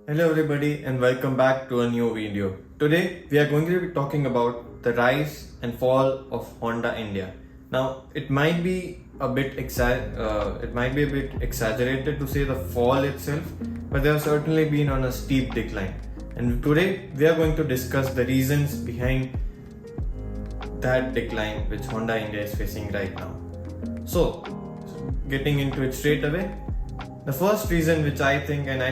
Hello everybody and welcome back to a new video. Today we are going to be talking about the rise and fall of Honda India. Now it might be a bit exaggerated to say the fall itself, but they have certainly been on a steep decline. And today we are going to discuss the reasons behind that decline which Honda India is facing right now. So, getting into it straight away, the first reason which I think, and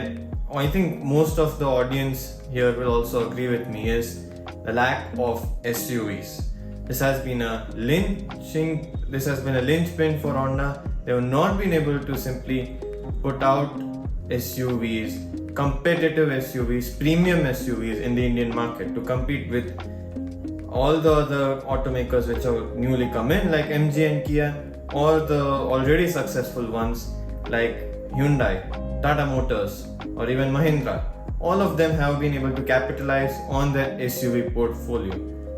I think most of the audience here will also agree with me, is the lack of SUVs. This has been a linchpin for Honda. They have not been able to simply put out SUVs, competitive SUVs, premium SUVs in the Indian market to compete with all the other automakers which have newly come in, like MG and Kia, or the already successful ones like Hyundai, Tata Motors, or even Mahindra. All of them have been able to capitalize on their SUV portfolio,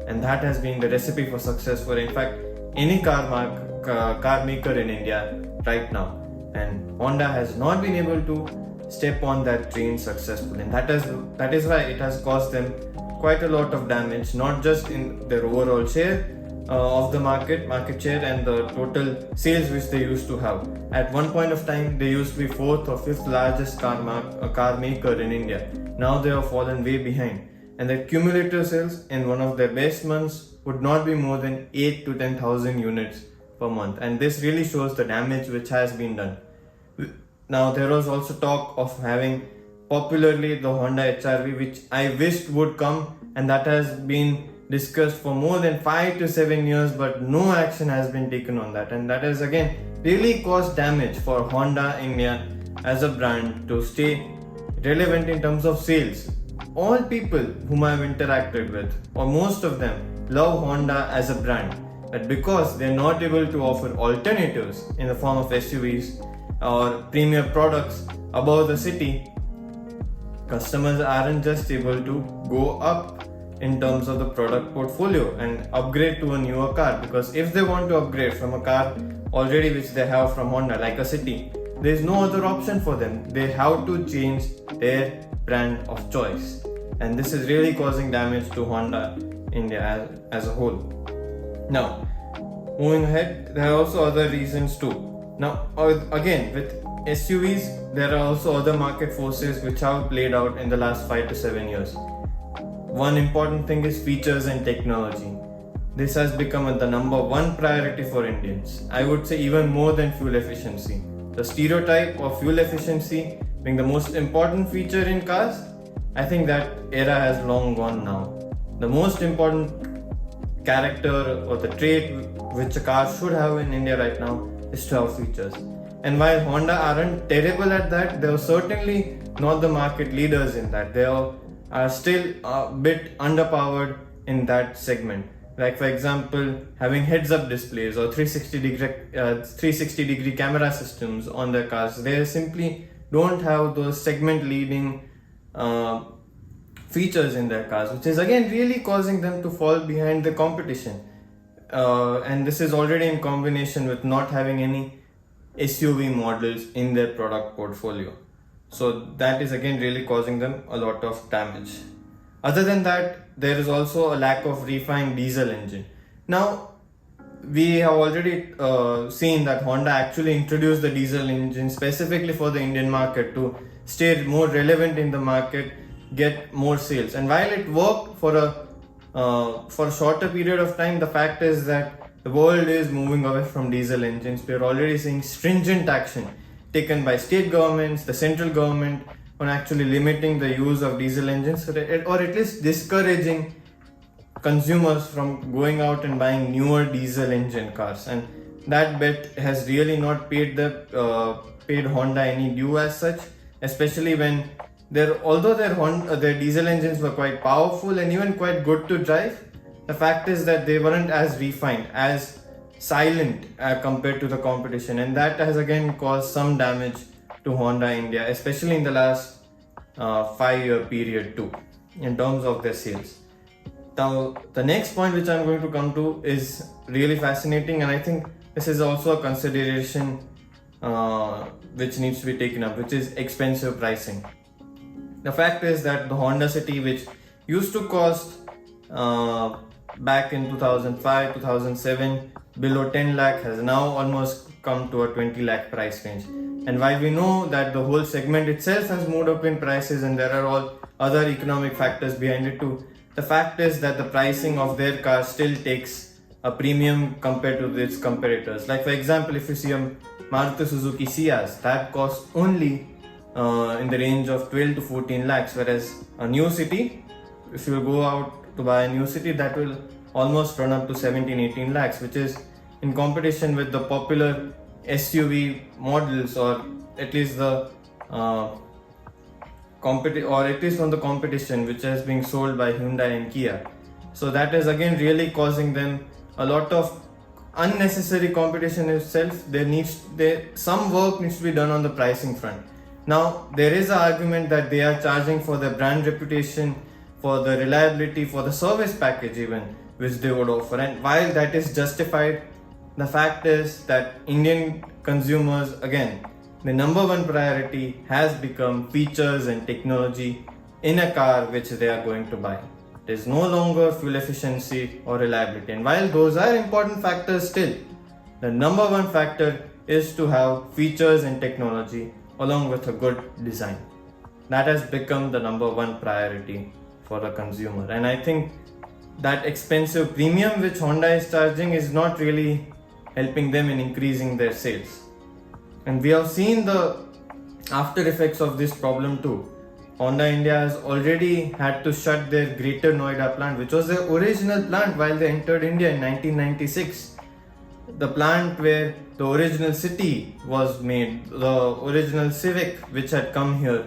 and that has been the recipe for success for, in fact, any car maker in India right now. And Honda has not been able to step on that train successfully, and that is why it has caused them quite a lot of damage, not just in their overall share of the market share and the total sales which they used to have. At one point of time, they used to be fourth or fifth largest car maker in India. Now they have fallen way behind, and their cumulative sales in one of their best months would not be more than 8 to 10,000 units per month, and this really shows the damage which has been done. Now there was also talk of having popularly the Honda HR-V, which I wished would come, and that has been discussed for more than 5 to 7 years, but no action has been taken on that, and that has again really caused damage for Honda India as a brand to stay relevant in terms of sales. All people whom I have interacted with, or most of them, love Honda as a brand, but because they are not able to offer alternatives in the form of SUVs or premium products above the city, customers aren't just able to go up in terms of the product portfolio and upgrade to a newer car, because if they want to upgrade from a car already which they have from Honda, like a City, there is no other option for them. They have to change their brand of choice, and this is really causing damage to Honda India as a whole. Now, moving ahead, there are also other reasons too. Now, again, with SUVs, there are also other market forces which have played out in the last 5 to 7 years. One important thing is features and technology. This has become the number one priority for Indians. I would say even more than fuel efficiency. The stereotype of fuel efficiency being the most important feature in cars, I think that era has long gone now. The most important character or the trait which a car should have in India right now is to have features. And while Honda aren't terrible at that, they are certainly not the market leaders in that. They are still a bit underpowered in that segment. Like, for example, having heads-up displays or 360 degree camera systems on their cars. They simply don't have those segment-leading features in their cars, which is again really causing them to fall behind the competition. And this is already in combination with not having any SUV models in their product portfolio. So that is again really causing them a lot of damage. Other than that, there is also a lack of refined diesel engine. Now, we have already seen that Honda actually introduced the diesel engine specifically for the Indian market to stay more relevant in the market, get more sales. And while it worked for a shorter period of time, the fact is that the world is moving away from diesel engines. We are already seeing stringent action taken by state governments, the central government, on actually limiting the use of diesel engines, or at least discouraging consumers from going out and buying newer diesel engine cars. And that bet has really not paid Honda any due as such, especially when although their diesel engines were quite powerful and even quite good to drive, the fact is that they weren't as refined, as silent compared to the competition, and that has again caused some damage to Honda India, especially in the last 5-year period too, in terms of their sales. Now, the next point which I'm going to come to is really fascinating, and I think this is also a consideration which needs to be taken up, which is expensive pricing. The fact is that the Honda City, which used to cost back in 2005, 2007 below 10 lakh, has now almost come to a 20 lakh price range. And while we know that the whole segment itself has moved up in prices and there are all other economic factors behind it too, the fact is that the pricing of their car still takes a premium compared to its competitors. Like for example, if you see a Maruti Suzuki Ciaz, that costs only in the range of 12 to 14 lakhs, whereas a new city, if you go out to buy a new city, that will almost run up to 17-18 lakhs, which is in competition with the popular SUV models, or at least the or at least from the competition which is being sold by Hyundai and Kia. So that is again really causing them a lot of unnecessary competition itself. Some work needs to be done on the pricing front. Now there is an argument that they are charging for their brand reputation, for the reliability, for the service package even, which they would offer. And while that is justified, the fact is that Indian consumers, again, the number one priority has become features and technology in a car which they are going to buy. It is no longer fuel efficiency or reliability. And while those are important factors still, the number one factor is to have features and technology along with a good design. That has become the number one priority for a consumer. And I think that expensive premium which Honda is charging is not really helping them in increasing their sales. And we have seen the after effects of this problem too. Honda India has already had to shut their Greater Noida plant, which was their original plant while they entered India in 1996. The plant where the original city was made, the original Civic which had come here,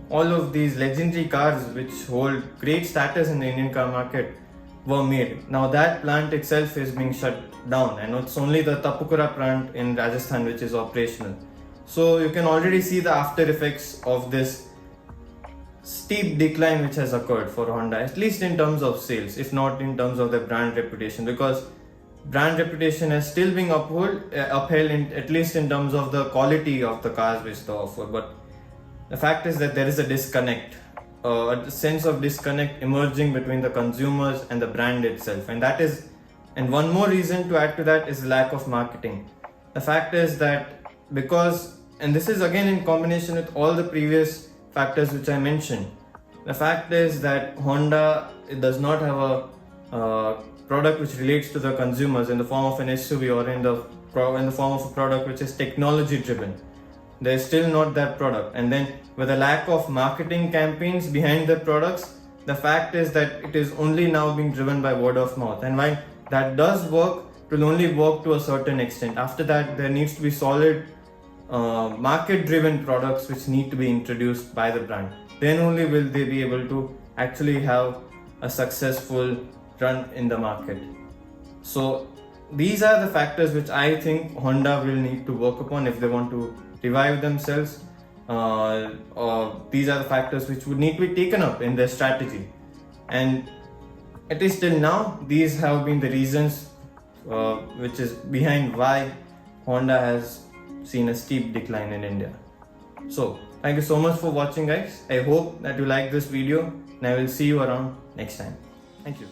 all of these legendary cars which hold great status in the Indian car market were made. Now that plant itself is being shut down, and it's only the Tapukara plant in Rajasthan which is operational. So you can already see the after effects of this steep decline which has occurred for Honda, at least in terms of sales, if not in terms of their brand reputation, because brand reputation is still being upheld at least in terms of the quality of the cars which they offer. But the fact is that there is a disconnect, a sense of disconnect emerging between the consumers and the brand itself. And one more reason to add to that is lack of marketing. The fact is that and this is again in combination with all the previous factors which I mentioned, the fact is that Honda does not have a product which relates to the consumers in the form of an SUV or in the form of a product which is technology driven. There is still not that product. And then with a lack of marketing campaigns behind the products, the fact is that it is only now being driven by word of mouth. And while that does work, it will only work to a certain extent. After that, there needs to be solid market driven products which need to be introduced by the brand. Then only will they be able to actually have a successful run in the market. So these are the factors which I think Honda will need to work upon if they want to revive themselves. These are the factors which would need to be taken up in their strategy. And at least till now, these have been the reasons which is behind why Honda has seen a steep decline in India. So thank you so much for watching, guys. I hope that you like this video, and I will see you around next time. Thank you.